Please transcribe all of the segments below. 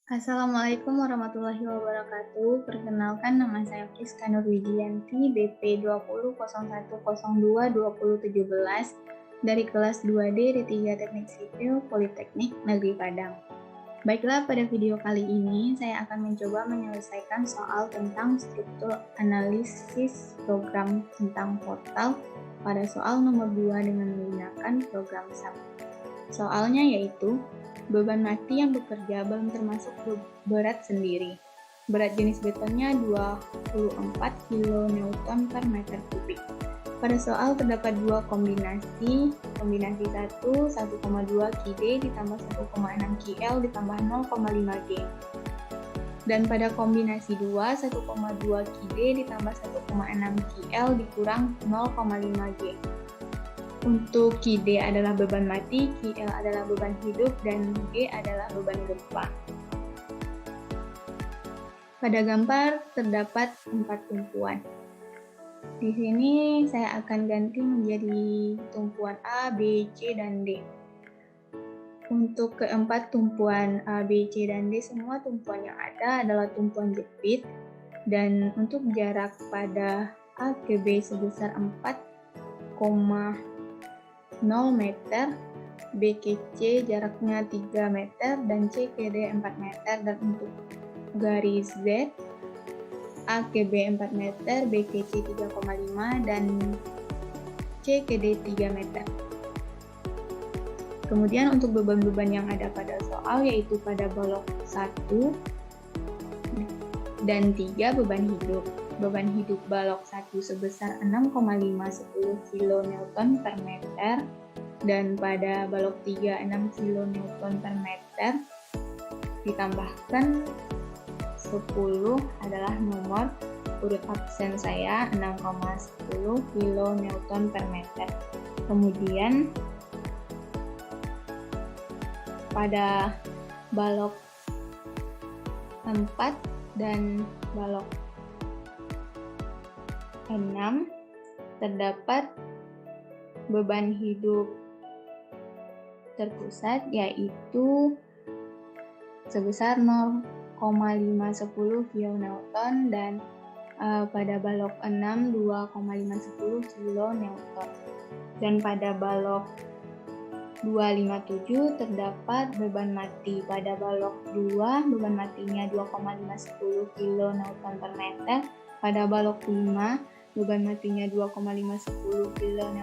Assalamualaikum warahmatullahi wabarakatuh. Perkenalkan nama saya Priska Nurwijianti, BP 2001022017 dari kelas 2D D3 Teknik Sipil Politeknik Negeri Padang. Baiklah, pada video kali ini saya akan mencoba menyelesaikan soal tentang struktur analisis program tentang portal pada soal nomor 2 dengan menggunakan program SAP. Soalnya yaitu, beban mati yang bekerja belum termasuk berat sendiri. Berat jenis betonnya 24 kN per meter kubik. Pada soal terdapat dua kombinasi 1, 1,2 kD ditambah 1,6 kL ditambah 0,5 G. Dan pada kombinasi 2, 1,2 kD ditambah 1,6 kL dikurang 0,5 G. Untuk KD adalah beban mati, KL adalah beban hidup, dan G adalah beban gempa. Pada gambar terdapat 4 tumpuan. Di sini saya akan ganti menjadi tumpuan A, B, C, dan D. Untuk keempat tumpuan A, B, C, dan D, semua tumpuan yang ada adalah tumpuan jepit. Dan untuk jarak pada A ke B sebesar 4,0 meter, B ke C jaraknya 3 meter, dan C ke D 4 meter. Dan untuk garis Z, A ke B 4 meter, B ke C 3,5, dan C ke D 3 meter. Kemudian untuk beban-beban yang ada pada soal, yaitu pada balok 1 dan 3 beban hidup. Beban hidup balok 1 sebesar 6,510 kN per meter, dan pada balok 3 6 kN per meter, ditambahkan 10 adalah nomor urut absen saya, 6,10 kN per meter. Kemudian pada balok 4 dan balok 6 terdapat beban hidup terpusat, yaitu sebesar 0,510 kN, dan pada balok 6 2,510 kN. Dan pada balok 257 terdapat beban mati. Pada balok 2 beban matinya 2,510 kN per meter. Pada balok 5 beban matinya 2,510 kN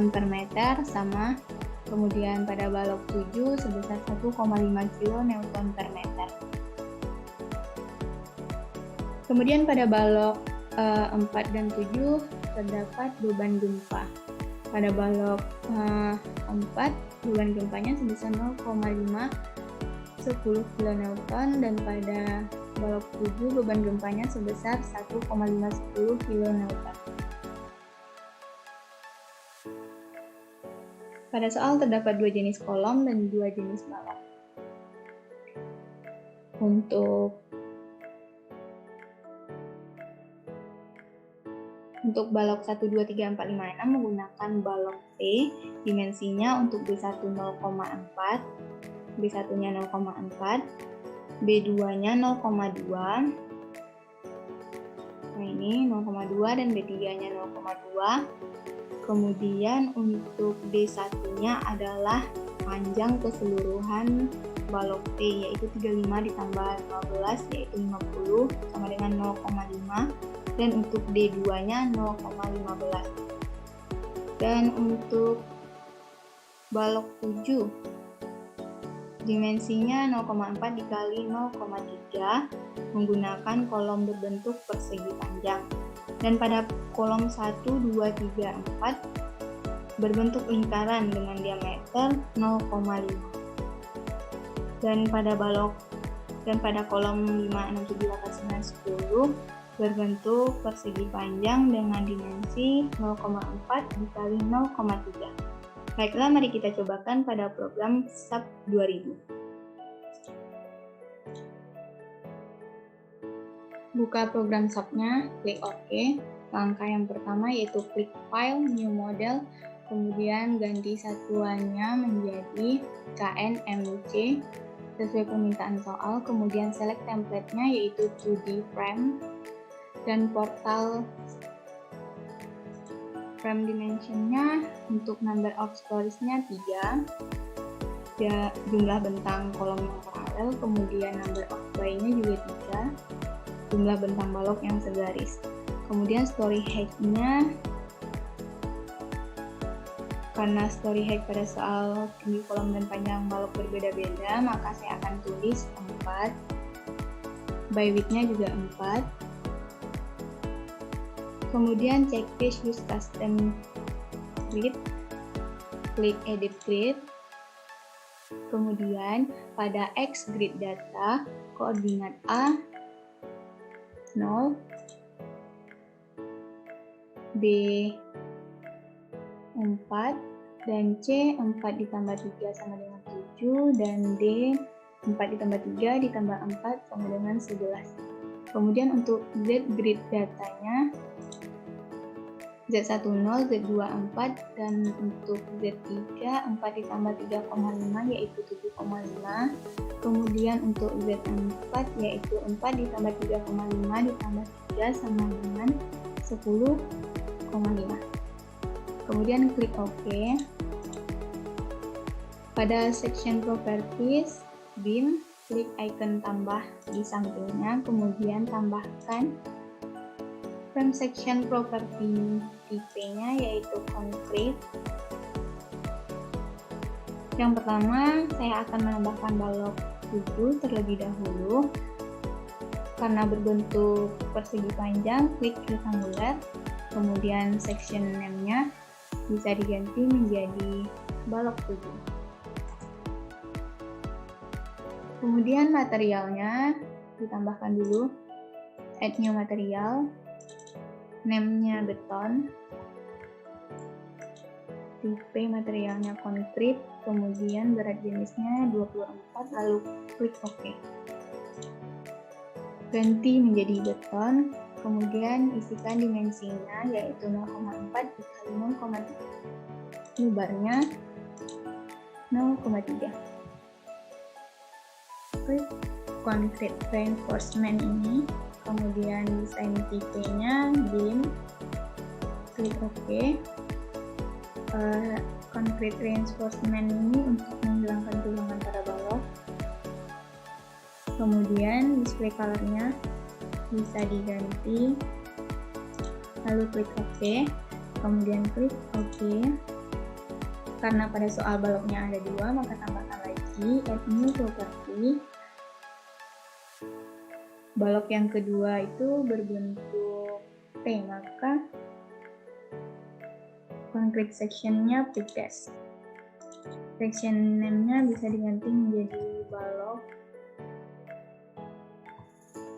per meter sama. Kemudian pada balok 7 sebesar 1,5 kN per meter. Kemudian pada balok 4 dan 7 terdapat beban gempa. Pada balok 4 beban gempanya sebesar 0,510 kN, dan pada balok 7 beban gempanya sebesar 1,510 kN. Pada soal terdapat 2 jenis kolom dan 2 jenis balok. Untuk balok 1, 2, 3, 4, 5, 6 menggunakan balok T, dimensinya untuk B1 0,4, B1-nya 0,4, B2-nya 0,2, nah ini 0,2, dan B3-nya 0,2. Kemudian untuk D1-nya adalah panjang keseluruhan balok T, yaitu 35 ditambah 15, yaitu 50, sama dengan 0,5. Dan untuk D2-nya 0,15. Dan untuk balok 7, dimensinya 0,4 dikali 0,3 menggunakan kolom berbentuk persegi panjang. Dan pada kolom 1, 2, 3, 4 berbentuk lingkaran dengan diameter 0,5. Dan pada kolom 5, 6, 7, 8, 9, 10 berbentuk persegi panjang dengan dimensi 0,4 dikali 0,3. Baiklah, mari kita cobakan pada program SAP 2000. Buka program SAP-nya, klik OK. Langkah yang pertama yaitu klik File, New Model, kemudian ganti satuannya menjadi KNMC. sesuai permintaan soal, kemudian select template-nya yaitu 2D frame, dan portal frame dimension-nya untuk number of stories-nya 3, ya, jumlah bentang kolom yang paralel, kemudian number of by-nya juga 3, jumlah bentang balok yang segaris. Kemudian story height-nya, karena story height pada soal tinggi kolom dan panjang balok berbeda-beda, maka saya akan tulis 4. By width-nya juga 4. Kemudian check page use custom grid, klik edit grid. Kemudian pada X grid data, koordinat A 0, B 4, dan C 4 ditambah 3 sama dengan 7, dan D 4 ditambah 3 ditambah 4 sama dengan 11. Kemudian untuk Z grid datanya Z10, Z24, dan untuk Z3 4 ditambah 3,5 yaitu 7,5. Kemudian untuk Z4 yaitu 4 ditambah 3,5 ditambah 3 sama dengan 10,5. Kemudian klik OK. Pada section properties, beam, klik icon tambah di sampingnya, kemudian tambahkan frame section property tipenya yaitu concrete. Yang pertama, saya akan menambahkan balok 7 terlebih dahulu. Karena berbentuk persegi panjang, klik rectangular, kemudian section name-nya bisa diganti menjadi balok 7. Kemudian materialnya ditambahkan dulu, add new material, name-nya beton, tipe materialnya konkrit, kemudian berat jenisnya 24, lalu klik OK. Ganti menjadi beton, kemudian isikan dimensinya yaitu 0,4 dikali 0,3. Lebarnya 0,3. Klik concrete reinforcement ini, kemudian desain tipenya beam, klik OK. Concrete reinforcement ini untuk menghilangkan tulangan pada balok. Kemudian display color-nya bisa diganti, lalu klik OK, kemudian klik OK. Karena pada soal baloknya ada 2, maka tambahkan lagi add new property. Balok yang kedua itu berbentuk T, maka concrete section-nya precast. Section name-nya bisa diganti menjadi balok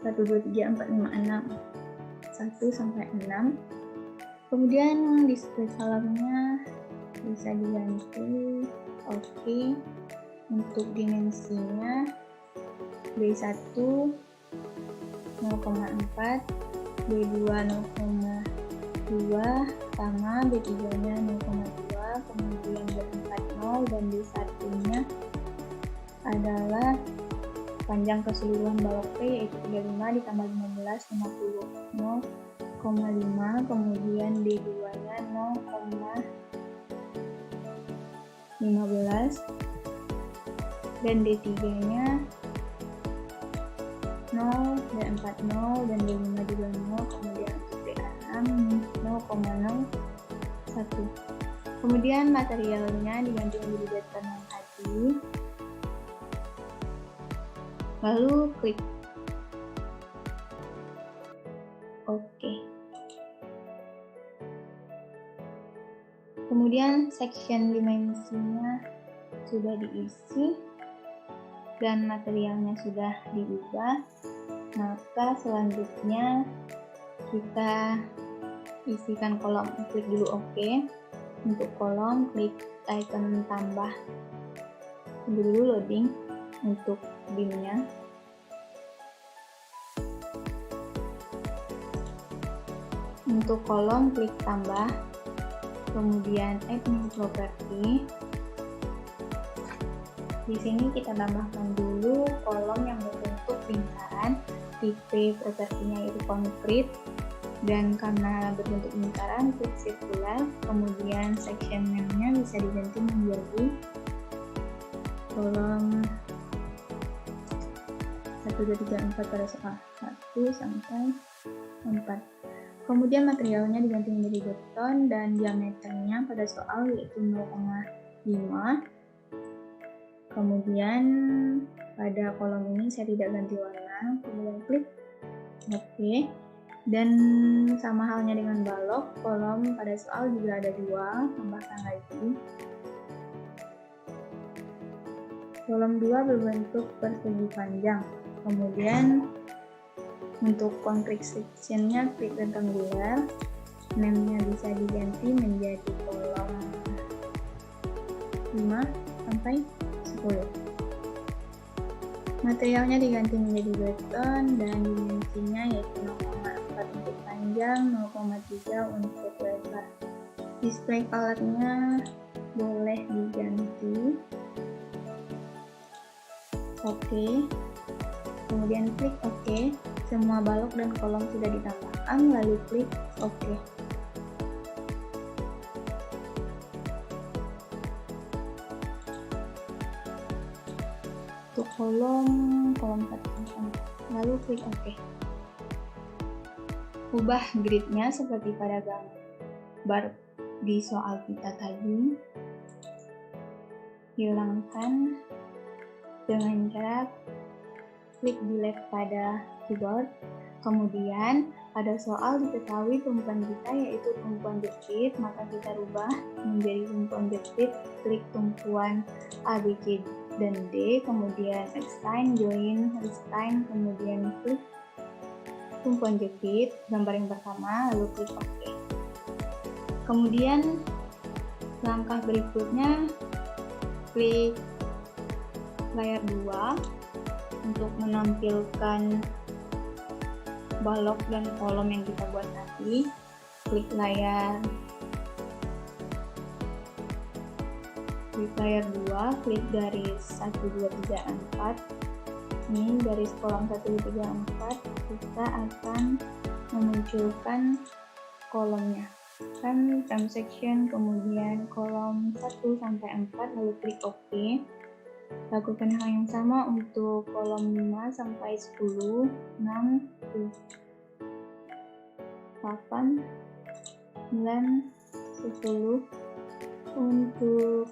1, 2, 3, 4, 5, 6, 1 sampai 6. Kemudian display color-nya bisa diganti OK. Untuk dimensinya B1 0,4, B2 0,2, sama B3 nya 0,2, kemudian B4 0, dan B1 nya adalah panjang keseluruhan balok P yaitu 35 ditambah 15, 50, 0,5, kemudian D2 nya 0,15, dan D3 nya 0, D4 0, dan D5 juga 0, kemudian untuk D6 0,01. Kemudian materialnya diganti menjadi beton yang tadi, lalu klik OK. Kemudian section dimensinya sudah diisi dan materialnya sudah diubah, maka selanjutnya kita isikan kolom. Klik dulu OK. Untuk kolom, klik icon tambah, tunggu dulu loading untuk beam-nya. Untuk kolom, klik tambah, kemudian add new property, Di sini kita tambahkan dulu kolom yang berbentuk lingkaran, tipe propertinya itu konkret, dan karena berbentuk lingkaran klik sirkular, kemudian section name-nya bisa diganti menjadi kolom 1, 2, 3, 4 pada soal 1 sampai 4. Kemudian materialnya diganti menjadi beton dan diameternya pada soal yaitu 0,5. Kemudian pada kolom ini saya tidak ganti warna, kemudian klik OK. Dan sama halnya dengan balok, kolom pada soal juga ada 2, tambahkan lagi. Kolom 2 berbentuk persegi panjang. Kemudian untuk concrete section-nya klik rectangular, name-nya bisa diganti menjadi kolom 5 sampai 10. Materialnya diganti menjadi beton dan dimensinya yaitu 0,4 untuk panjang, 0,3 untuk lebar. Display color-nya boleh diganti. Oke. Kemudian klik OK. Semua balok dan kolom sudah ditambahkan, lalu klik OK. Untuk kolom 1, lalu klik OK. Ubah gridnya seperti pada gambar di soal kita tadi. Hilangkan dengan cara klik delete pada keyboard. Kemudian pada soal diketahui tumpuan kita yaitu tumpuan jepit, maka kita rubah menjadi tumpuan jepit. Klik tumpuan A, B, C, dan D, kemudian extend, join, restyle, kemudian klik tumpuan jepit, gambar yang pertama, lalu klik OK. Kemudian langkah berikutnya klik layar 2 untuk menampilkan balok dan kolom yang kita buat tadi. Klik layar 2, klik garis 1, 2, 3, 4. Ini garis kolom 1, 2, 3, 4. Kita akan memunculkan kolomnya. Kan frame section, kemudian kolom 1 sampai 4, lalu klik OK. Lakukan hal yang sama untuk kolom 5 sampai 10, 6, 8, 9, 10. Untuk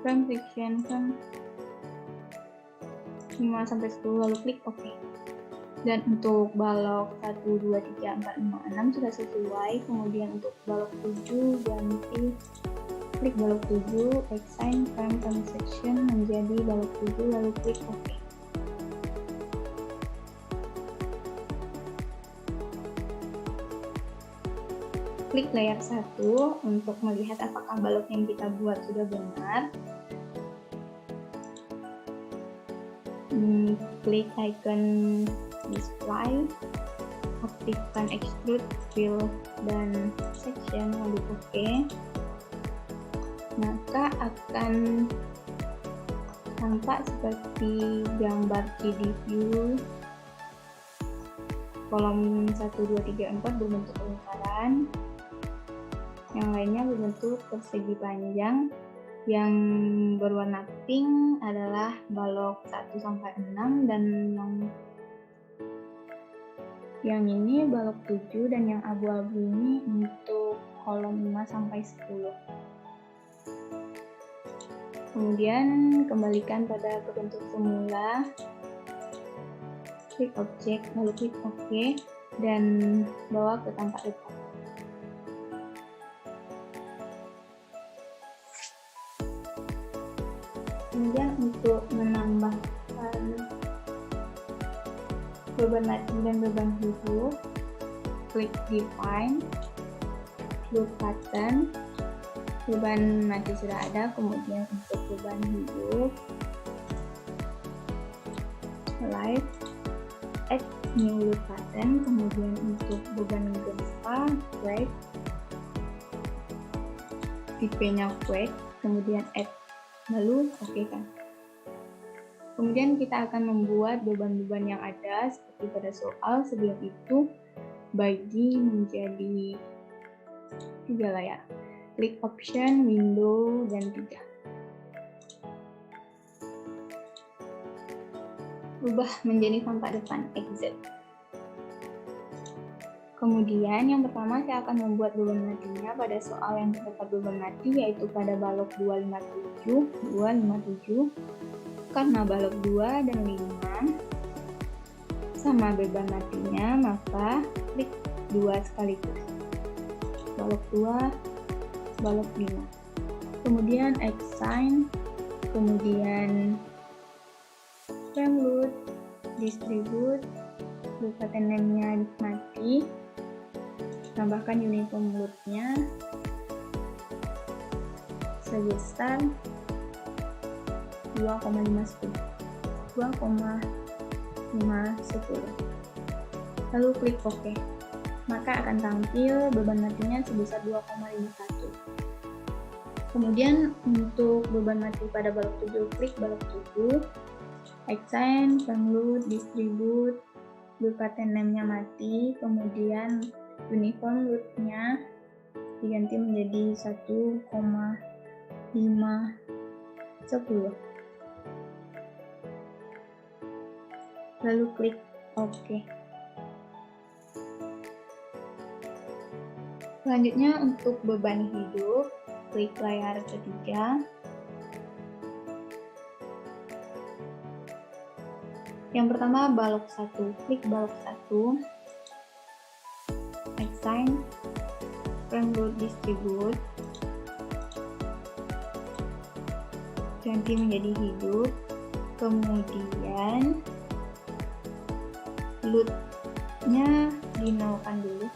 frame section kan 5 sampai 10, lalu klik OK. Dan untuk balok 1, 2, 3, 4, 5, 6 sudah sesuai. Kemudian untuk balok 7 ganti, klik balok 7, extend frame section menjadi balok 7, lalu klik OK. Klik layar 1 untuk melihat apakah balok yang kita buat sudah benar. Klik icon display, aktifkan extrude, fill, dan section, lalu OK. Maka akan tampak seperti gambar 3D view. Kolom 1, 2, 3, 4 berbentuk lingkaran, yang lainnya berbentuk persegi panjang. Yang berwarna pink adalah balok 1 sampai 6 dan yang ini balok 7 dan yang abu-abu ini untuk kolom 5 sampai 10. Kemudian kembalikan pada bentuk semula, klik objek, lalu klik OK, dan bawa ke tampak depan. Kemudian untuk menambahkan beban mati dan beban hidup, klik define, load pattern. Beban mati sudah ada, kemudian untuk beban hidup, live, add new load pattern. Kemudian untuk beban gempa, quake, tipenya quake, kemudian add, lalu OK kan. Kemudian kita akan membuat beban-beban yang ada seperti pada soal. Sebelum itu bagi menjadi 3 layar. Klik option, window, dan 3. Ubah menjadi tampak depan, exit. Kemudian yang pertama saya akan membuat beban matinya pada soal yang terdapat beban mati, yaitu pada balok 257, karena balok 2 dan 5 sama beban matinya, maka klik 2 sekaligus. Balok 2, balok 5. Kemudian assign, kemudian frame load, distribute, kabupaten name-nya mati, tambahkan uniform load-nya sebesar 2,510. Lalu klik OK. Maka akan tampil beban matinya sebesar 2,51. Kemudian untuk beban mati pada balok 7, klik balok 7, assign, frame load, distribute, kabupaten name-nya mati, kemudian uniform load-nya diganti menjadi 1,510. Lalu klik OK. Selanjutnya untuk beban hidup, klik layar ketiga. Yang pertama balok 1, klik balok 1, assign, frame load, distribute, ganti menjadi hidup, kemudian load-nya dinolkan dulu,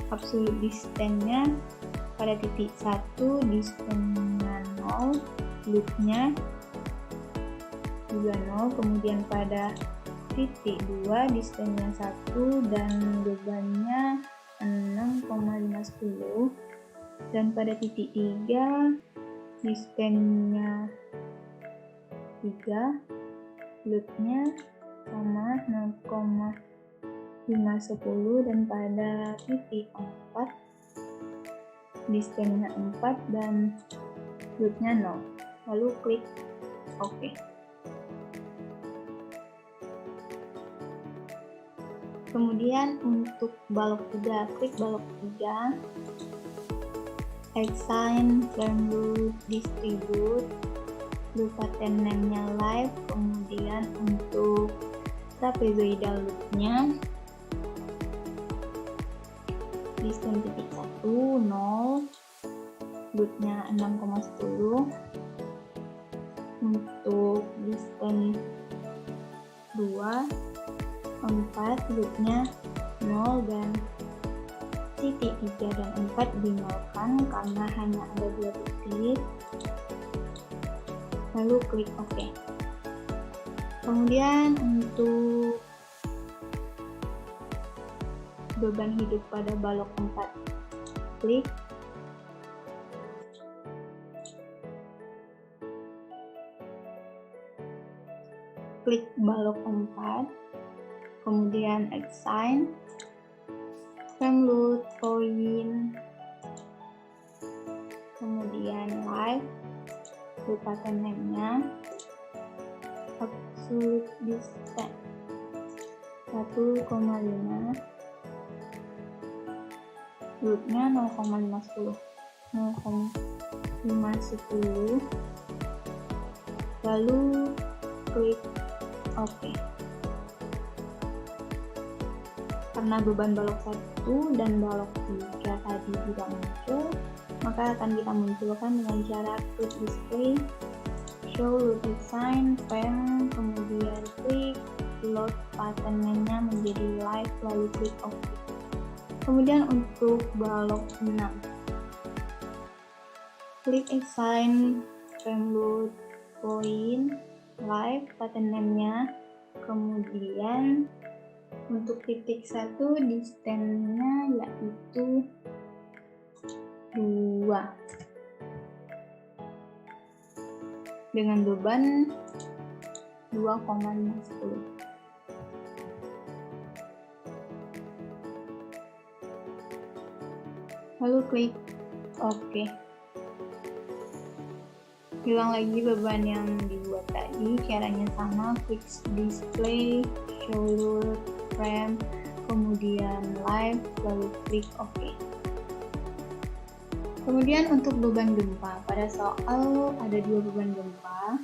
absolute distance-nya pada titik 1 distance-nya 0, load-nya juga 0, kemudian pada titik 2 distance-nya 1 dan bebannya 6,510, dan pada titik 3 distance-nya 3, load-nya sama 0,510, dan pada titik 4 distance-nya 4 dan load-nya 0. Lalu klik OK. Kemudian untuk balok 3, klik balok 3, assign, frame load, distribute, kabupaten name-nya live, kemudian untuk trapezoidal load-nya distance titik 1, 0, load-nya 6,10, untuk distance 2, 4, load-nya 0, dan titik 3 dan 4 dinolkan karena hanya ada 2 titik. Lalu klik OK. Kemudian untuk beban hidup pada balok 4, klik balok 4, kemudian assign, frame load, point, kemudian live, kabupaten name-nya, absolute distance 1,5, load-nya 0,510, lalu klik OK. Karena beban balok 1 dan balok 3 tadi tidak muncul, maka akan kita munculkan dengan cara quick display, show load design, frame, kemudian klik load pattern-nya menjadi live, lalu klik OK. Kemudian untuk balok 6, klik assign, frame load, point, live, pattern name-nya, kemudian untuk titik 1 distance-nya yaitu 2 dengan beban 2,50. Lalu klik OK. Hilang lagi beban yang dibuat tadi. Caranya sama, klik display, show load, frame, kemudian live, lalu klik OK. Kemudian untuk beban gempa, pada soal ada 2 beban gempa.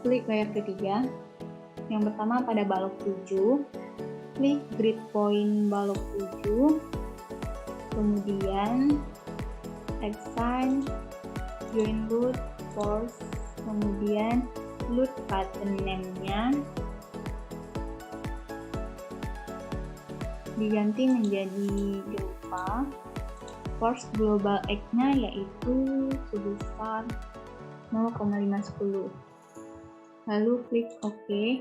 Klik layar ketiga. Yang pertama pada balok 7, klik grid point balok 7, kemudian assign, join load, force, kemudian load pattern name-nya diganti menjadi gempa. Force global X-nya yaitu sebesar 0,510. Lalu klik OK.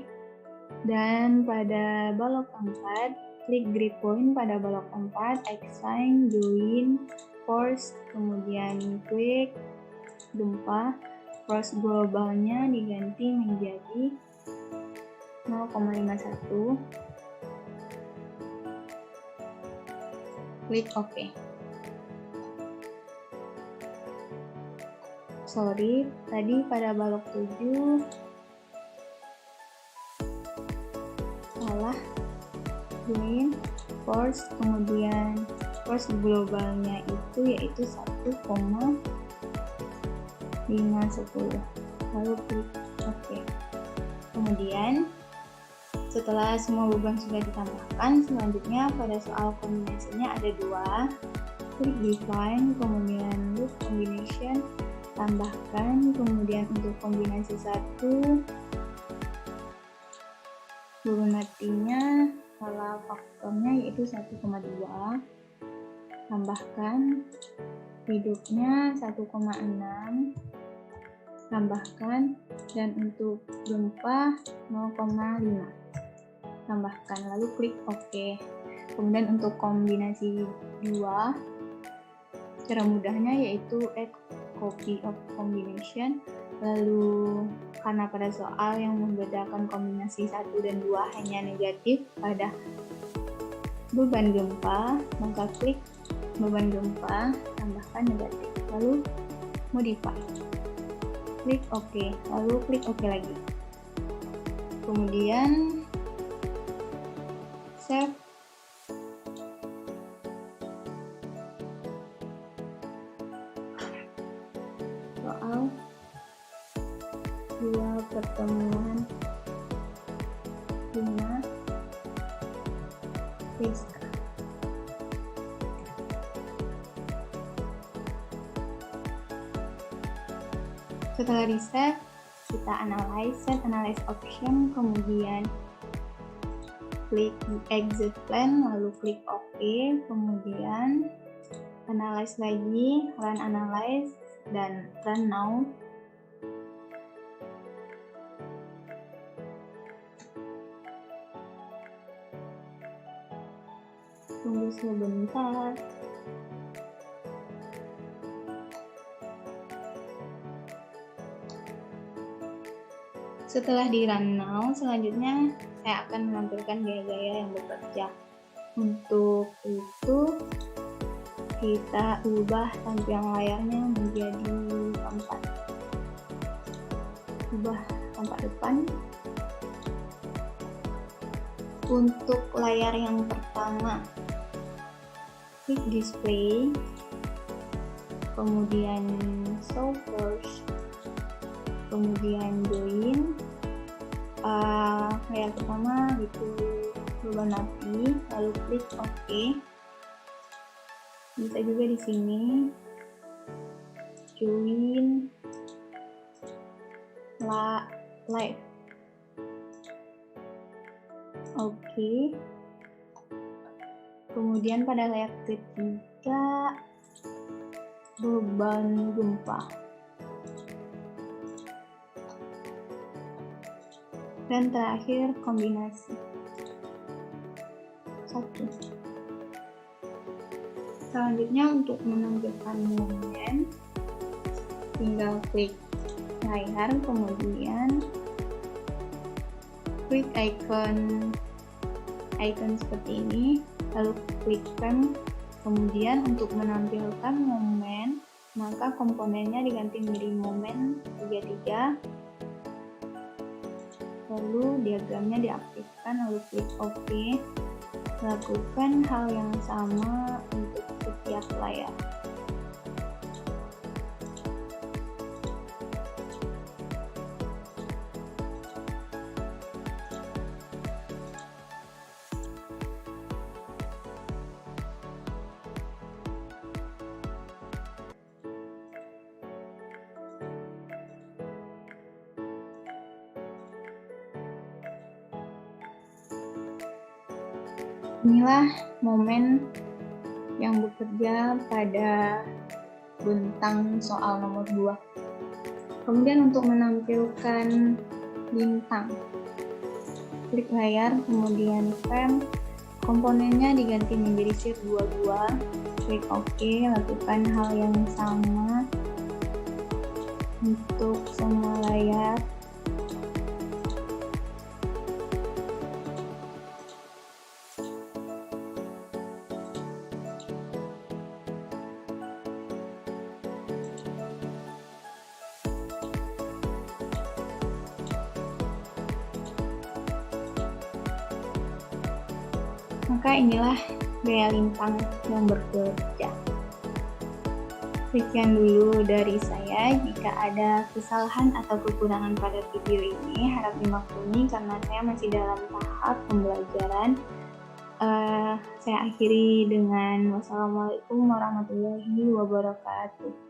Dan pada balok 4, klik grid point pada balok 4, assign, join, force, kemudian klik gempa. Force globalnya diganti menjadi 0,51. Klik OK. Sorry, tadi pada balok 7 salah, join, force, kemudian force globalnya itu yaitu 1,510. Lalu klik OK. Kemudian setelah semua beban sudah ditambahkan, selanjutnya pada soal kombinasinya ada 2. Klik define, kemudian loop combination, tambahkan, kemudian untuk kombinasi 1 Fibonacci-nya skala faktornya yaitu 1,2, tambahkan, hidupnya 1,6, tambahkan, dan untuk gempa 0,5, tambahkan, lalu klik OK. Kemudian untuk kombinasi 2, cara mudahnya yaitu add copy of combination. Lalu karena pada soal yang membedakan kombinasi 1 dan 2 hanya negatif pada beban gempa, maka klik beban gempa, tambahkan negatif, lalu modify, klik OK, lalu klik OK lagi. Kemudian save. Soal 2 pertemuan 5 Rizka. Setelah di save, kita set analyze option, kemudian klik exit plan, lalu klik OK, kemudian analyze lagi, run analyze, dan run now. Tunggu sebentar. Setelah di run now, selanjutnya saya akan menampilkan gaya-gaya yang bekerja. Untuk itu kita ubah tampilan layarnya menjadi tampak. Ubah tampak depan. Untuk layar yang pertama, klik display, kemudian show first, kemudian join. Layar pertama itu beban api, lalu klik OK. Bisa juga di sini join live. Oke. Kemudian pada layar ketiga beban gempa. Dan terakhir kombinasi 1. Selanjutnya untuk menampilkan momen, tinggal klik layar, kemudian klik icon seperti ini, lalu klik frame. Kemudian untuk menampilkan momen, maka komponennya diganti menjadi momen 33, lalu diagramnya diaktifkan, lalu klik OK. Lakukan hal yang sama untuk setiap layar. Inilah momen yang bekerja pada bentang soal nomor 2. Kemudian untuk menampilkan bintang, klik layar, kemudian frame, komponennya diganti menjadi sheet 22, klik OK, lakukan hal yang sama untuk semua layar. Maka inilah gaya lintang yang bekerja. Sekian dulu dari saya. Jika ada kesalahan atau kekurangan pada video ini, harap dimaklumi karena saya masih dalam tahap pembelajaran. Saya akhiri dengan wassalamualaikum warahmatullahi wabarakatuh.